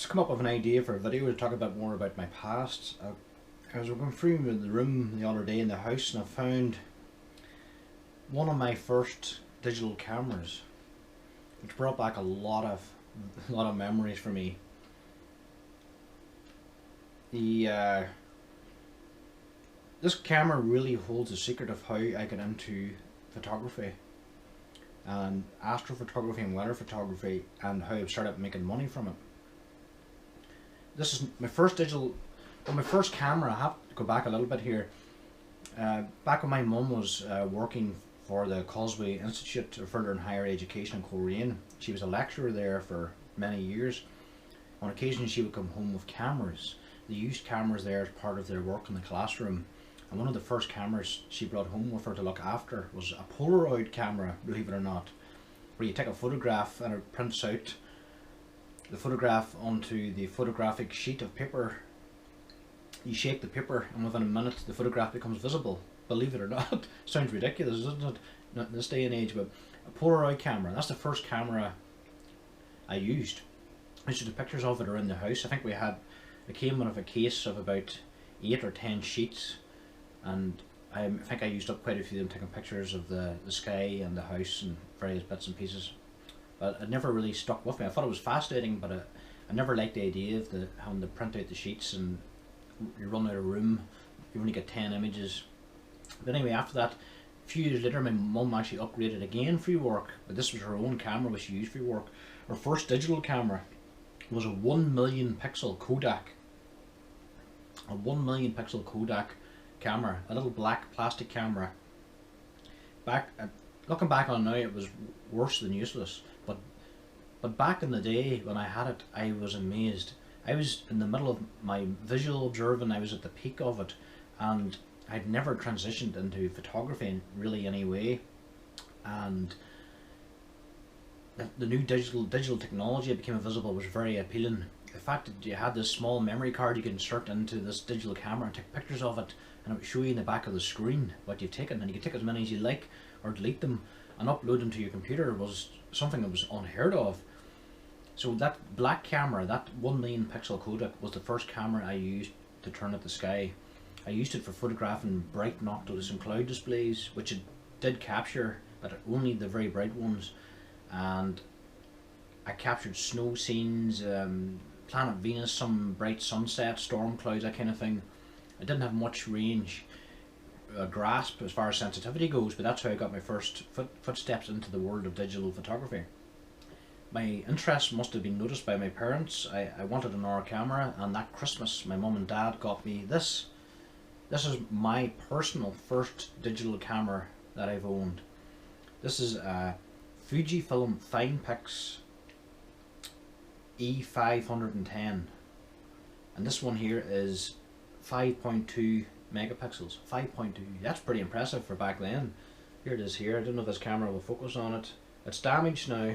just come up with an idea for a video to talk a bit more about my past. I was going through the room the other day in the house and I found one of my first digital cameras, which brought back a lot of memories for me. This camera really holds the secret of how I got into photography and astrophotography and weather photography, and how I've started making money from it. This is my first my first camera. I have to go back a little bit here. Back when my mum was working for the Causeway Institute of Further and Higher Education in Coleraine, she was a lecturer there for many years. On occasion she would come home with cameras. They used cameras there as part of their work in the classroom. And one of the first cameras she brought home with her to look after was a Polaroid camera, believe it or not, where you take a photograph and it prints out the photograph onto the photographic sheet of paper. You shake the paper and within a minute the photograph becomes visible. Believe it or not. Sounds ridiculous, isn't it? Not in this day and age, but a Polaroid camera. That's the first camera I used. I used to do pictures of it around the house. I think it came with a case of about 8 or 10 sheets, and I think I used up quite a few of them taking pictures of the sky and the house and various bits and pieces. But it never really stuck with me. I thought it was fascinating, but I never liked the idea of having to print out the sheets and you run out of room. You only get 10 images. But anyway, after that, a few years later, my mum actually upgraded again for work. But this was her own camera which she used for work. Her first digital camera was a 1 million pixel Kodak. A 1 million pixel Kodak camera, a little black plastic camera. Looking back on now, it was worse than useless. But back in the day when I had it, I was amazed. I was in the middle of my visual observing. I was at the peak of it, and I'd never transitioned into photography in really any way. And the new digital technology that became available was very appealing. The fact that you had this small memory card you could insert into this digital camera and take pictures of it, and it would show you in the back of the screen what you've taken, and you could take as many as you like or delete them and upload them to your computer, was something that was unheard of. So that black camera, that 1 million pixel Kodak, was the first camera I used to turn at the sky. I used it for photographing bright noctilucent and cloud displays, which it did capture, but only the very bright ones. And I captured snow scenes, planet Venus, some bright sunset, storm clouds, that kind of thing. I didn't have much range grasp as far as sensitivity goes, but that's how I got my first footsteps into the world of digital photography. My interest must have been noticed by my parents. I wanted an R camera, and that Christmas my mum and dad got me this. This is my personal first digital camera that I've owned. This is a Fujifilm Finepix E510, and this one here is 5.2 megapixels. 5.2, that's pretty impressive for back then. Here it is here. I don't know if this camera will focus on it. It's damaged now.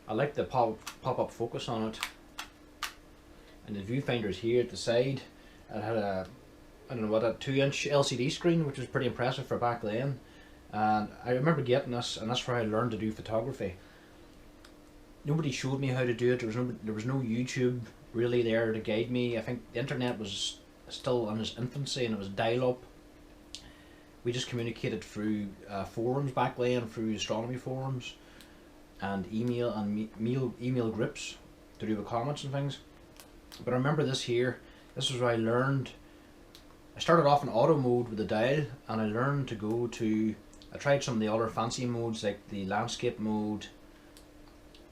I like the pop-up focus on it, and the viewfinder's here at the side. It had a, I don't know what, a 2-inch LCD screen, which was pretty impressive for back then. And I remember getting this, and that's where I learned to do photography. Nobody showed me how to do it. There was no YouTube really there to guide me. I think the internet was still in its infancy, and it was dial-up. We just communicated through forums back then, through astronomy forums, and email groups to do with comments and things. But I remember this here. This was where I learned. I started off in auto mode with the dial, and I learned to go to, I tried some of the other fancy modes like the landscape mode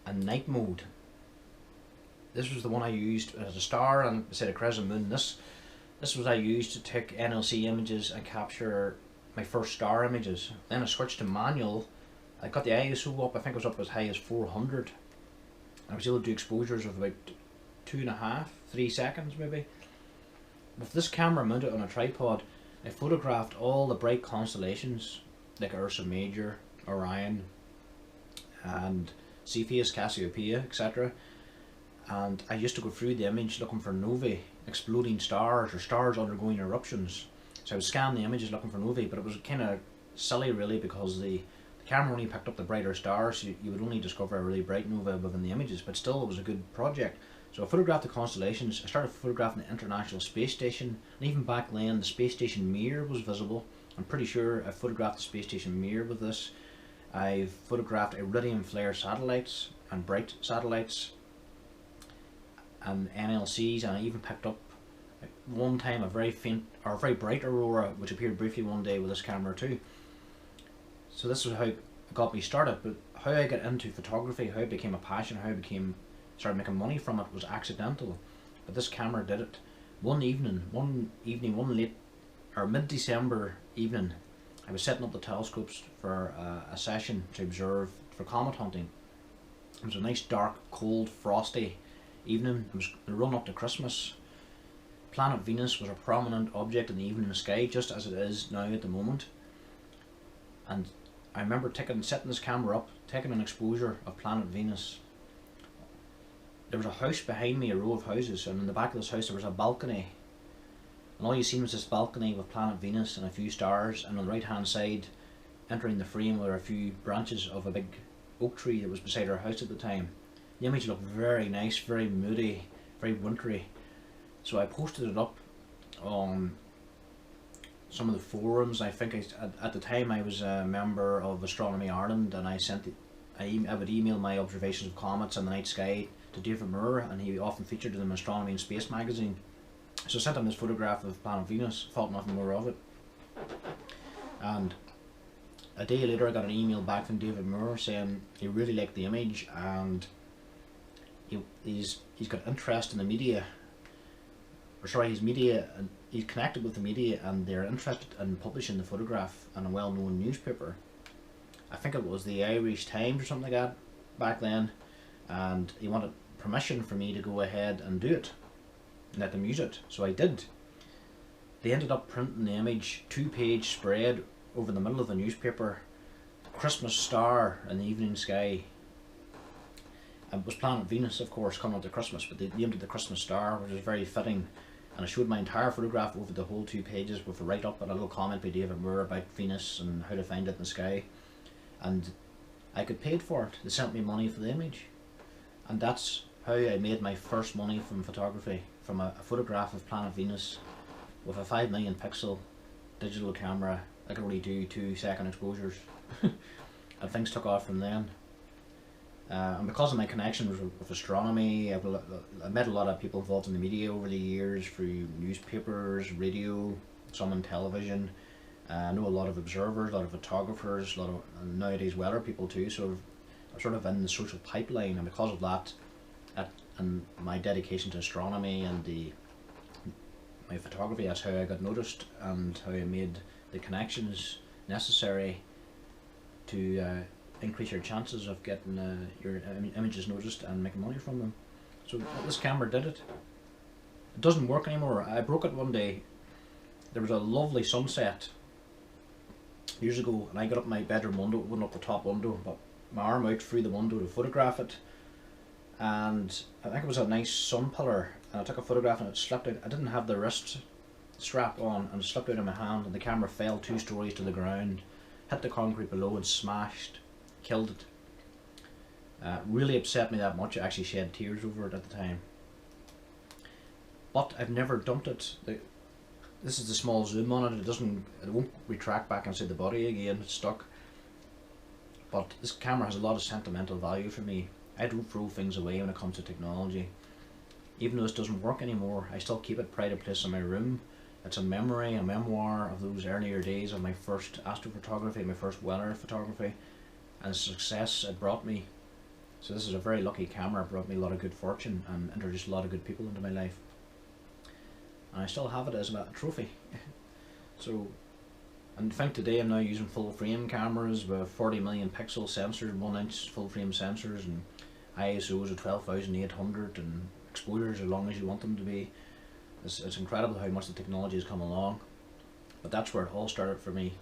and night mode. This was the one I used as a star and beside a crescent moon. This was I used to take NLC images and capture my first star images. Then I switched to manual. I got the ISO up, I think it was up as high as 400. I was able to do exposures of about 2.5, 3 seconds maybe. With this camera mounted on a tripod, I photographed all the bright constellations like Ursa Major, Orion, and Cepheus, Cassiopeia, etc. And I used to go through the image looking for novae, exploding stars, or stars undergoing eruptions. So I would scan the images looking for novae, but it was kind of silly really, because the camera only picked up the brighter stars, so you would only discover a really bright nova within the images, but still it was a good project. So I photographed the constellations, I started photographing the International Space Station, and even back then the space station mirror was visible. I'm pretty sure I photographed the space station mirror with this. I photographed iridium flare satellites and bright satellites and NLCs, and I even picked up one time a very faint or very bright aurora which appeared briefly one day with this camera too. So this was how it got me started, but how I got into photography, how it became a passion, how I started making money from it was accidental. But this camera did it. One late or mid-December evening, I was setting up the telescopes for a session to observe for comet hunting. It was a nice dark, cold, frosty evening. It was the run up to Christmas. Planet Venus was a prominent object in the evening sky, just as it is now at the moment. And I remember setting this camera up, taking an exposure of planet Venus. There was a house behind me, a row of houses, and in the back of this house there was a balcony. And all you seen was this balcony with planet Venus and a few stars, and on the right hand side, entering the frame, were a few branches of a big oak tree that was beside our house at the time. The image looked very nice, very moody, very wintry. So I posted it up on some of the forums. I think at the time I was a member of Astronomy Ireland, and I would email my observations of comets and the night sky to David Moore, and he often featured them in Astronomy and Space magazine. So I sent him this photograph of planet Venus, thought nothing more of it. And a day later I got an email back from David Moore saying he really liked the image, and he's got interest in the media. He's connected with the media, and they're interested in publishing the photograph in a well-known newspaper. I think it was the Irish Times or something like that back then, and he wanted permission for me to go ahead and do it, and let them use it. So I did. They ended up printing the image, 2-page spread over the middle of the newspaper, Christmas star in the evening sky. It was planet Venus, of course, coming up to Christmas, but they named it the Christmas star, which was very fitting. And I showed my entire photograph over the whole 2 pages with a write-up and a little comment by David Moore about Venus and how to find it in the sky. And I got paid for it. They sent me money for the image. And that's how I made my first money from photography, from a photograph of planet Venus with a 5 million pixel digital camera. I could only do 2-second exposures. And things took off from then. And because of my connections with astronomy, I've met a lot of people involved in the media over the years, through newspapers, radio, some on television. I know a lot of observers, a lot of photographers, a lot of nowadays weather people too, so I'm sort of in the social pipeline, and because of that, and my dedication to astronomy and my photography, that's how I got noticed and how I made the connections necessary to increase your chances of getting your images noticed and making money from them. So this camera did it. It doesn't work anymore. I broke it one day. There was a lovely sunset years ago, and I got up my bedroom window, opened up the top window, but my arm out through the window to photograph it, and I think it was a nice sun pillar, and I took a photograph and it slipped out. I didn't have the wrist strap on, and it slipped out of my hand, and the camera fell 2 stories to the ground, hit the concrete below and smashed, killed it. Really upset me that much. I actually shed tears over it at the time. But I've never dumped it. This is the small zoom on it. It won't retract back inside the body again. It's stuck. But this camera has a lot of sentimental value for me. I don't throw things away when it comes to technology. Even though this doesn't work anymore, I still keep it pride of place in my room. It's a memory, a memoir of those earlier days of my first astrophotography, my first weather photography, and the success it brought me. So this is a very lucky camera. It brought me a lot of good fortune and introduced a lot of good people into my life. And I still have it as a trophy. So, and I think today I'm now using full frame cameras with 40 million pixel sensors, 1-inch full frame sensors, and ISOs of 12,800, and exposures as long as you want them to be. It's incredible how much the technology has come along. But that's where it all started for me.